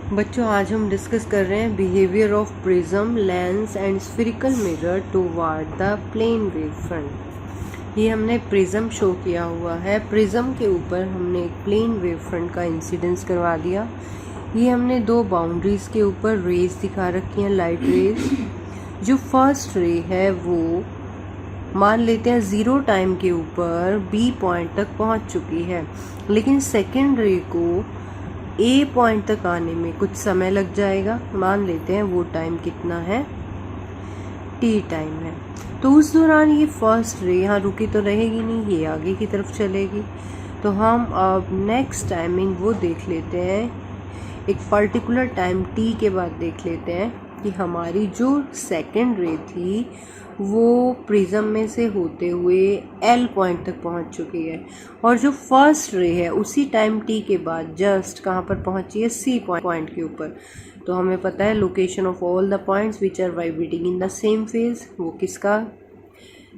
बच्चों, आज हम डिस्कस कर रहे हैं behaviour of prism, lens and spherical mirror toward the plane wave front. ये हमने प्रिज्म शो किया हुआ है। प्रिज्म के ऊपर हमने एक प्लेन वेव फ्रंट का इंसिडेंस करवा दिया। ये हमने दो बाउंड्रीज के ऊपर रेज दिखा रखी हैं, लाइट रेज। जो फर्स्ट रे है वो मान लेते हैं 0 टाइम के ऊपर बी पॉइंट तक पहुंच चुकी है, लेकिन सेकेंड रे को ए पॉइंट तक आने में कुछ समय लग जाएगा। मान लेते हैं वो टाइम कितना है, टी टाइम है। तो उस दौरान ये फर्स्ट रे यहाँ रुकी तो रहेगी नहीं, ये आगे की तरफ चलेगी। तो हम अब नेक्स्ट टाइमिंग वो देख लेते हैं, एक पर्टिकुलर टाइम टी के बाद देख लेते हैं कि हमारी जो सेकेंड रे थी वो प्रिज्म में से होते हुए एल पॉइंट तक पहुंच चुकी है, और जो फर्स्ट रे है उसी टाइम टी के बाद जस्ट कहाँ पर पहुंची है, सी पॉइंट के ऊपर। तो हमें पता है location of all the points which are vibrating in the same phase, वो किसका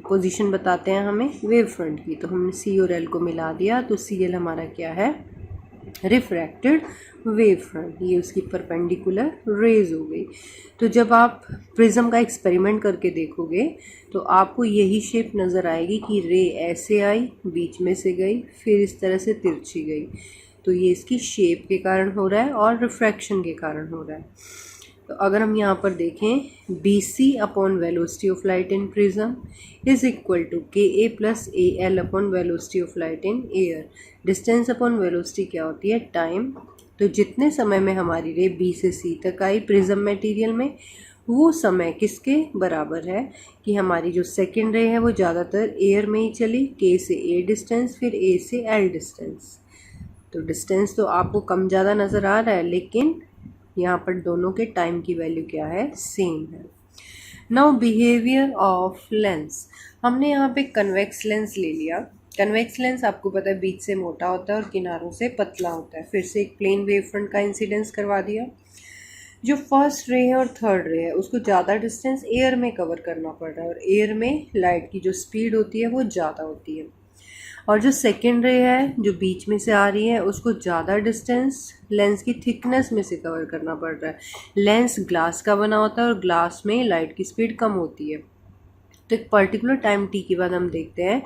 पोजीशन बताते हैं हमें, वेव फ्रंट की। तो हमने सी और एल को मिला दिया, तो सी एल हमारा क्या है, रिफ्रैक्टेड वेव फ्रंट। ये उसकी परपेंडिकुलर रेज हो गई। तो जब आप प्रिज्म का एक्सपेरिमेंट करके देखोगे तो आपको यही शेप नज़र आएगी कि रे ऐसे आई, बीच में से गई, फिर इस तरह से तिरछी गई। तो ये इसकी शेप के कारण हो रहा है और रिफ्रैक्शन के कारण हो रहा है। तो अगर हम यहाँ पर देखें, B C upon velocity of light in prism is equal to K A plus A L upon velocity of light in air. Distance upon velocity क्या होती है, टाइम। तो जितने समय में हमारी रे बी से सी तक आई प्रिज्म मटेरियल में, वो समय किसके बराबर है कि हमारी जो सेकेंड रे है वो ज़्यादातर एयर में ही चली, के से ए डिस्टेंस, फिर ए से एल डिस्टेंस। तो डिस्टेंस तो आपको कम ज़्यादा नज़र आ रहा है, लेकिन यहाँ पर दोनों के टाइम की वैल्यू क्या है, सेम है। Now behaviour of lens. हमने यहाँ पे कन्वेक्स लेंस ले लिया। कन्वेक्स लेंस आपको पता है बीच से मोटा होता है और किनारों से पतला होता है। फिर से एक प्लेन वेव फ्रंट का इंसिडेंस करवा दिया। जो फर्स्ट रे है और थर्ड रे है उसको ज़्यादा डिस्टेंस एयर में कवर करना पड़ रहा है, और एयर में लाइट की जो स्पीड होती है वो ज़्यादा होती है। और जो सेकेंड रे है जो बीच में से आ रही है उसको ज़्यादा डिस्टेंस लेंस की थिकनेस में से कवर करना पड़ रहा है। लेंस ग्लास का बना होता है और ग्लास में लाइट की स्पीड कम होती है। तो एक पर्टिकुलर टाइम टी के बाद हम देखते हैं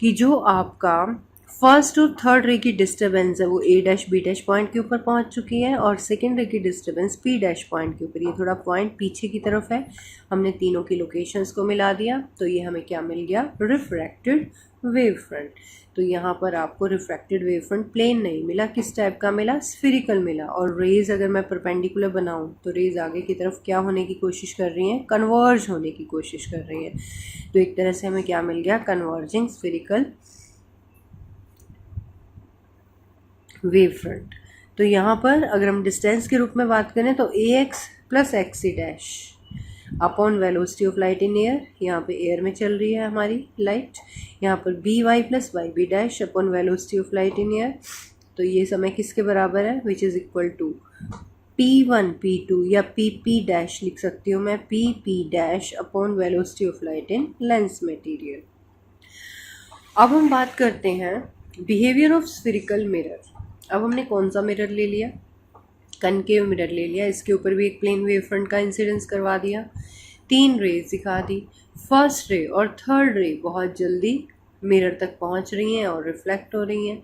कि जो आपका फर्स्ट और थर्ड रे की डिस्टर्बेंस है वो ए डैश बी डैश पॉइंट के ऊपर पहुंच चुकी है, और सेकेंड रे की डिस्टर्बेंस पी डैश पॉइंट के ऊपर। ये थोड़ा पॉइंट पीछे की तरफ है। हमने तीनों की लोकेशंस को मिला दिया, तो ये हमें क्या मिल गया, रिफ्रैक्टेड वेव फ्रंट। तो यहाँ पर आपको रिफ्रैक्टेड वेव फ्रंट प्लेन नहीं मिला, किस टाइप का मिला, स्फेरिकल मिला। और रेज अगर मैं परपेंडिकुलर बनाऊँ तो रेज आगे की तरफ क्या होने की कोशिश कर रही हैं, कन्वर्ज होने की कोशिश कर रही हैं। तो एक तरह से हमें क्या मिल गया, कन्वर्जिंग स्फेरिकल वेव फ्रंट। तो यहाँ पर अगर हम डिस्टेंस के रूप में बात करें तो A X plus X C dash upon velocity of light in air. यहाँ पे एयर में चल रही है हमारी लाइट। यहाँ पर B Y plus Y B dash upon velocity of light in air. तो ये समय किसके बराबर है, which is equal to P1 P2 या PP डैश लिख सकती हूँ मैं, PP dash upon velocity of light in lens material. अब हम बात करते हैं बिहेवियर ऑफ स्फेरिकल मिरर। अब हमने कौन सा मिरर ले लिया, कनकेव मिरर ले लिया। इसके ऊपर भी एक प्लेन वेव फ्रंट का इंसिडेंस करवा दिया। 3 रेज दिखा दी। फर्स्ट रे और थर्ड रे बहुत जल्दी मिरर तक पहुंच रही हैं और रिफ्लेक्ट हो रही हैं,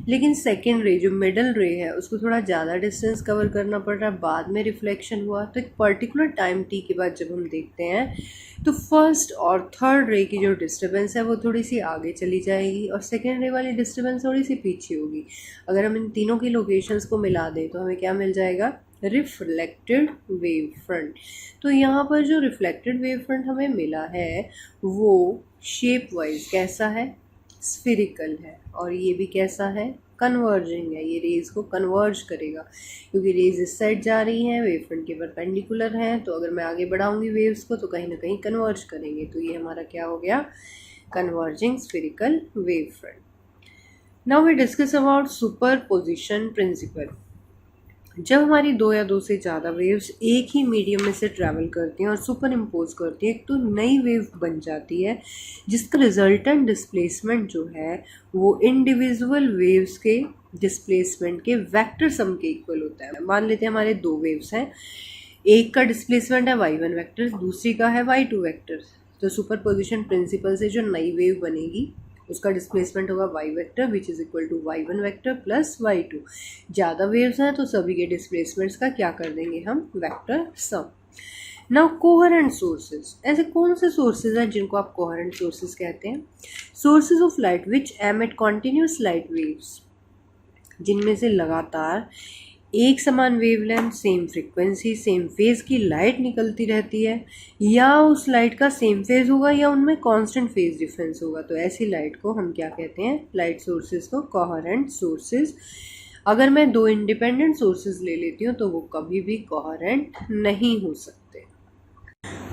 लेकिन सेकेंड रे जो मिडल रे है उसको थोड़ा ज़्यादा डिस्टेंस कवर करना पड़ रहा है, बाद में रिफ्लेक्शन हुआ। तो एक पर्टिकुलर टाइम टी के बाद जब हम देखते हैं तो फर्स्ट और थर्ड रे की जो डिस्टर्बेंस है वो थोड़ी सी आगे चली जाएगी और सेकेंड रे वाली डिस्टर्बेंस थोड़ी सी पीछे होगी। अगर हम इन तीनों की लोकेशंस को मिला दें तो हमें क्या मिल जाएगा, रिफ्लेक्टेड वेव फ्रंट। तो यहाँ पर जो रिफ्लेक्टेड वेव फ्रंट हमें मिला है वो शेप वाइज कैसा है, स्फेरिकल है, और ये भी कैसा है, कन्वर्जिंग है। ये रेज को कन्वर्ज करेगा क्योंकि रेज इस साइड जा रही हैं, वेव फ्रंट के परपेंडिकुलर हैं। तो अगर मैं आगे बढ़ाऊंगी वेव्स को तो कहीं ना कहीं कन्वर्ज करेंगे। तो ये हमारा क्या हो गया, converging spherical wave front. Now we discuss about superposition principle. जब हमारी 2 या 2 से ज़्यादा वेव्स एक ही मीडियम में से ट्रैवल करती हैं और सुपर इम्पोज करती हैं, एक तो नई वेव बन जाती है जिसका रिजल्टेंट डिस्प्लेसमेंट जो है वो इंडिविजुअल वेव्स के डिस्प्लेसमेंट के वेक्टर सम के इक्वल होता है। मान लेते हैं हमारे दो वेव्स हैं, एक का डिस्प्लेसमेंट है y1 वेक्टर, दूसरी का है y2 वेक्टर। तो सुपरपोजिशन प्रिंसिपल से जो नई वेव बनेगी उसका डिस्प्लेसमेंट होगा y vector which is equal to y1 vector plus y2। ज़्यादा वेव्स हैं तो सभी के डिस्प्लेसमेंट्स का क्या कर देंगे हम, vector sum. Now coherent sources, ऐसे कौन से सोर्सेज हैं जिनको आप कोहेरेंट सोर्सेज कहते हैं? Sources of light which emit continuous light waves, जिनमें से लगातार एक समान wavelength, same frequency, same phase की लाइट निकलती रहती है, या उस लाइट का सेम फेज होगा या उनमें कांस्टेंट फेज डिफरेंस होगा। तो ऐसी लाइट को हम क्या कहते हैं, लाइट सोर्सेज को कोहेरेंट सोर्सेज। अगर मैं दो इंडिपेंडेंट सोर्सेज ले लेती हूँ तो वो कभी भी कोहेरेंट नहीं हो सकते।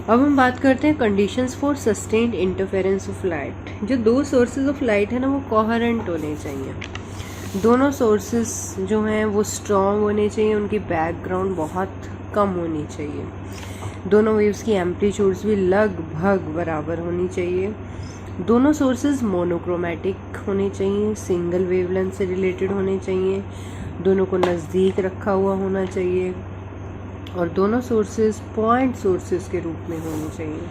अब हम बात करते हैं conditions for sustained interference of light. जो दो सोर्सेज ऑफ लाइट है ना, वो कोहेरेंट होने चाहिए। दोनों सोर्सेस जो हैं वो स्ट्रॉन्ग होने चाहिए, उनकी बैकग्राउंड बहुत कम होनी चाहिए। दोनों वेव्स की एम्पलीट्यूड्स भी लगभग बराबर होनी चाहिए। दोनों सोर्सेस मोनोक्रोमैटिक होने चाहिए, सिंगल वेवलेंथ से रिलेटेड होने चाहिए, दोनों को नज़दीक रखा हुआ होना चाहिए, और दोनों सोर्सेस पॉइंट सोर्सेस के रूप में होने चाहिए।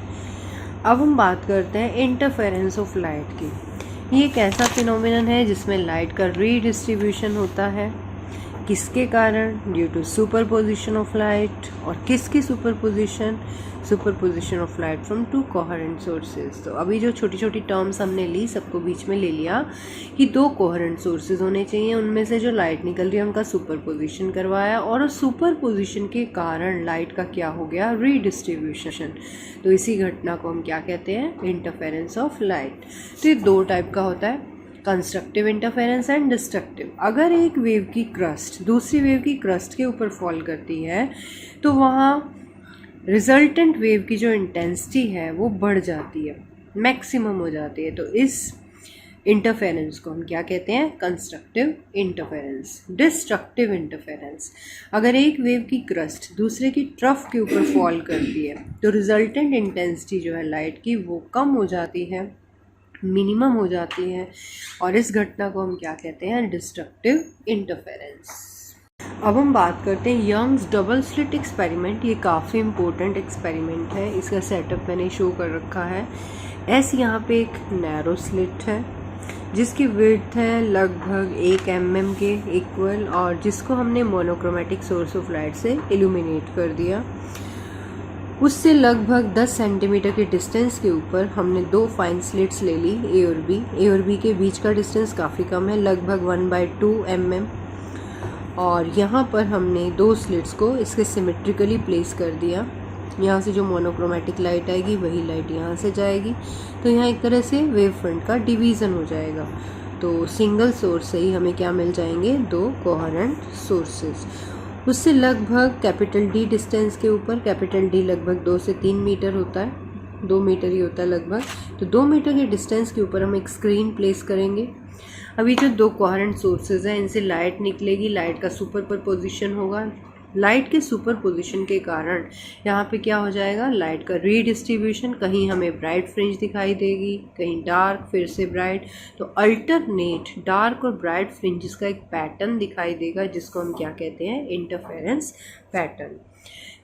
अब हम बात करते हैं इंटरफेरेंस ऑफ लाइट की। ये एक ऐसा फिनोमिनन है जिसमें लाइट का रीडिस्ट्रीब्यूशन होता है। किसके कारण? Due to superposition of light. और किसकी superposition? Superposition of light from two coherent sources. तो अभी जो छोटी छोटी टर्म्स हमने ली सबको बीच में ले लिया कि दो कोहेरेंट सोर्सेज होने चाहिए, उनमें से जो लाइट निकल रही है उनका सुपरपोजिशन करवाया, और उस सुपरपोजिशन के कारण लाइट का क्या हो गया, रीडिस्ट्रीब्यूशन। तो इसी घटना को हम क्या कहते हैं, इंटरफेरेंस ऑफ लाइट। तो ये दो टाइप का होता है, कंस्ट्रक्टिव इंटरफेरेंस एंड डिस्ट्रक्टिव। अगर एक वेव की क्रस्ट दूसरी वेव की क्रस्ट के ऊपर फॉल करती है तो वहाँ रिजल्टेंट वेव की जो इंटेंसिटी है वो बढ़ जाती है, मैक्सिमम हो जाती है। तो इस इंटरफेरेंस को हम क्या कहते हैं, कंस्ट्रक्टिव इंटरफेरेंस। डिस्ट्रक्टिव इंटरफेरेंस, अगर एक वेव की क्रस्ट दूसरे की ट्रफ के ऊपर फॉल करती है तो रिजल्टेंट इंटेंसिटी जो है लाइट की वो कम हो जाती है, मिनिमम हो जाती है, और इस घटना को हम क्या कहते हैं, डिस्ट्रक्टिव इंटरफेरेंस। अब हम बात करते हैं यंग्स डबल स्लिट एक्सपेरिमेंट। ये काफ़ी इम्पोर्टेंट एक्सपेरिमेंट है, इसका सेटअप मैंने शो कर रखा है। यहाँ पे एक नैरो स्लिट है जिसकी विड्थ है लगभग 1 mm के इक्वल, और जिसको हमने मोनोक्रोमेटिक सोर्स ऑफ लाइट से इल्यूमिनेट कर दिया। उससे लगभग 10 सेंटीमीटर के डिस्टेंस के ऊपर हमने दो फाइन स्लिट्स ले ली, ए और बी के बीच का डिस्टेंस काफ़ी कम है, लगभग 1/2 mm। और यहाँ पर हमने दो स्लिट्स को इसके सिमेट्रिकली प्लेस कर दिया। यहाँ से जो मोनोक्रोमेटिक लाइट आएगी वही लाइट यहाँ से जाएगी, तो यहाँ एक तरह से वेव फ्रंट का डिवीज़न हो जाएगा। तो सिंगल सोर्स से ही हमें क्या मिल जाएंगे, दो कोहेरेंट सोर्सेज। उससे लगभग कैपिटल डी डिस्टेंस के ऊपर, कैपिटल डी लगभग 2 से 3 मीटर होता है, 2 मीटर ही होता है लगभग। तो 2 मीटर के डिस्टेंस के ऊपर हम एक स्क्रीन प्लेस करेंगे। अभी जो दो कोहेरेंट सोर्सेज हैं इनसे लाइट निकलेगी, लाइट का सुपरपोजिशन होगा। लाइट के सुपरपोजिशन के कारण यहाँ पे क्या हो जाएगा, लाइट का रीडिस्ट्रीब्यूशन, कहीं हमें ब्राइट फ्रिंज दिखाई देगी, कहीं डार्क, फिर से ब्राइट। तो अल्टरनेट डार्क और ब्राइट फ्रिंजेस का एक पैटर्न दिखाई देगा जिसको हम क्या कहते हैं, इंटरफेरेंस पैटर्न।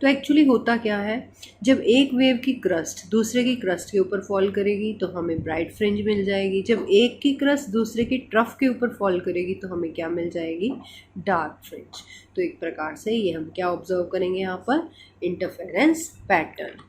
तो एक्चुअली होता क्या है, जब एक वेव की क्रस्ट दूसरे की क्रस्ट के ऊपर फॉल करेगी तो हमें ब्राइट फ्रिंज मिल जाएगी। जब एक की क्रस्ट दूसरे की ट्रफ के ऊपर फॉल करेगी तो हमें क्या मिल जाएगी, डार्क फ्रिंज। तो एक प्रकार से ये हम क्या ऑब्जर्व करेंगे यहाँ पर, इंटरफेरेंस पैटर्न।